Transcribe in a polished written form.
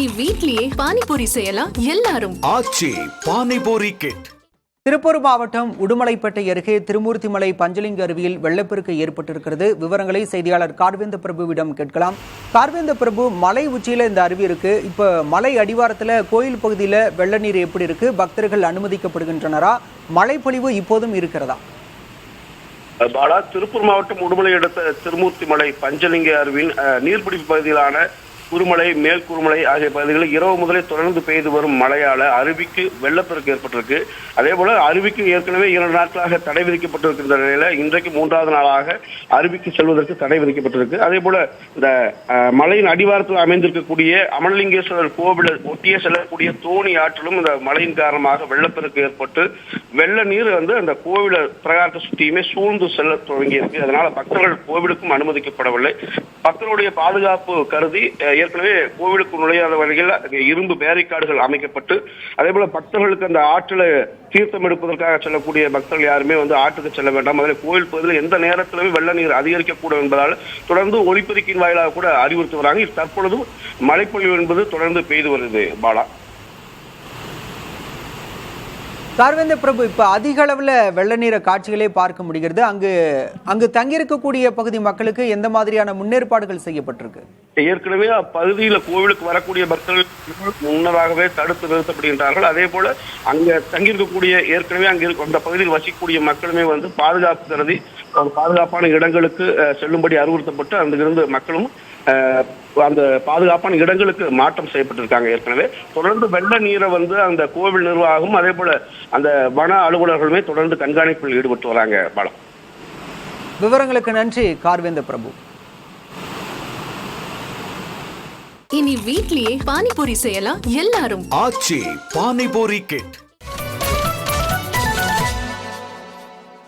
இனி வீட்லயே பானிபூரி செய்யலாம் எல்லாரும். ஆச்சி பானிபூரி கிட். திருப்பூர் மாவட்டம் உடுமலைப்பேட்டை அருகே திருமூர்த்திமலை பஞ்சலிங்க அருவியில் வெள்ளப்பெருக்கு ஏற்பட்டிருக்கிறது. விவரங்களை செய்தியாளர் கார்வேந்த பிரபுவிடம் கேட்கலாம். கார்வேந்த பிரபு, மலை உச்சியில இந்த அருவி இருக்கு. இப்ப மலை அடிவாரத்துல கோயில் பகுதியில வெள்ள நீர் எப்படி இருக்கு? பக்தர்கள் அனுமதிக்கப்படுகின்றனரா? மழைப்பொழிவு இப்போதும் இருக்கிறதா? பாலா, திருப்பூர் மாவட்டம் உடுமலை அடுத்த திருமூர்த்திமலை பஞ்சலிங்க அருவியின் நீர்பிடிப்பு பகுதியிலான குருமலை, மேல் குருமலை ஆகிய பகுதிகளில் இரவு முதலே தொடர்ந்து பெய்து வரும் மழையால அருவிக்கு வெள்ளப்பெருக்கு ஏற்பட்டிருக்கு. அதே போல அருவிக்கு ஏற்கனவே 2 நாட்களாக தடை விதிக்கப்பட்டிருக்கின்ற நிலையில இன்றைக்கு 3வது நாளாக அருவிக்கு செல்வதற்கு தடை விதிக்கப்பட்டிருக்கு. அதே போல இந்த மலையின் அடிவாரத்தில் அமைந்திருக்கக்கூடிய அமலலிங்கேஸ்வரர் கோவிலை ஒட்டியே செல்லக்கூடிய தோணி ஆற்றிலும் இந்த மழையின் காரணமாக வெள்ளப்பெருக்கு ஏற்பட்டு வெள்ள நீர் அந்த கோவில பிரகாரத்தை சுற்றியுமே சூழ்ந்து செல்ல தொடங்கி இருக்கு. அதனால பக்தர்கள் கோவிலுக்கும் அனுமதிக்கப்படவில்லை. பக்தர்களுடைய பாதுகாப்பு கருதி ஏற்கனவே கோவிலுக்கு நுழையாத வகையில் இரும்பு பேரிகார்டுகள் அமைக்கப்பட்டு, அதே போல பக்தர்களுக்கு அந்த ஆற்றில தீர்த்தம் எடுப்பதற்காக செல்லக்கூடிய பக்தர்கள் யாருமே ஆற்றுக்கு செல்ல வேண்டாம். அதில் கோவில் பகுதியில் எந்த நேரத்திலுமே வெள்ள நீர் அதிகரிக்கக்கூடும் என்பதால் தொடர்ந்து ஒலிபெருக்கின் வாயிலாக கூட அறிவுறுத்தி வராங்க. தற்பொழுதும் மழைப்பொழிவு என்பது தொடர்ந்து பெய்து வருது. பாலா, கார்வேந்த பிரபு, இப்ப அதிக அளவுல வெள்ள நீர காட்சிகளே பார்க்க முடிகிறது. அங்கு தங்கியிருக்கக்கூடிய பகுதி மக்களுக்கு எந்த மாதிரியான முன்னேற்பாடுகள் செய்யப்பட்டிருக்கு? ஏற்கனவே அப்பகுதியில் கோவிலுக்கு வரக்கூடிய பக்தர்கள் முன்னதாகவே தடுத்து நிறுத்தப்படுகின்றார்கள். அதே போல அங்க தங்கியிருக்கக்கூடிய ஏற்கனவே அந்த பகுதியில் வசிக்கக்கூடிய மக்களுமே பாதுகாப்பு கருதி பாதுகாப்பான இடங்களுக்கு செல்லும்படி அறிவுறுத்தப்பட்டு அங்கிருந்து மக்களும் அந்த பாதுகாப்பான இடங்களுக்கு மாற்றம் செய்யப்பட்டிருக்காங்க. ஏற்கனவே தொடர்ந்து வெள்ள நீரை அந்த கோவில் நிர்வாகம் அதே போல அந்த வன அலுவலர்களுமே தொடர்ந்து கண்காணிப்பில் ஈடுபட்டு வராங்க. பாலம், விவரங்களுக்கு நன்றி கார்வேந்த பிரபு. இனி வீட்லயே பானிபூரி செய்யலாம் எல்லாரும். ஆச்சி பானிபூரி கிட்.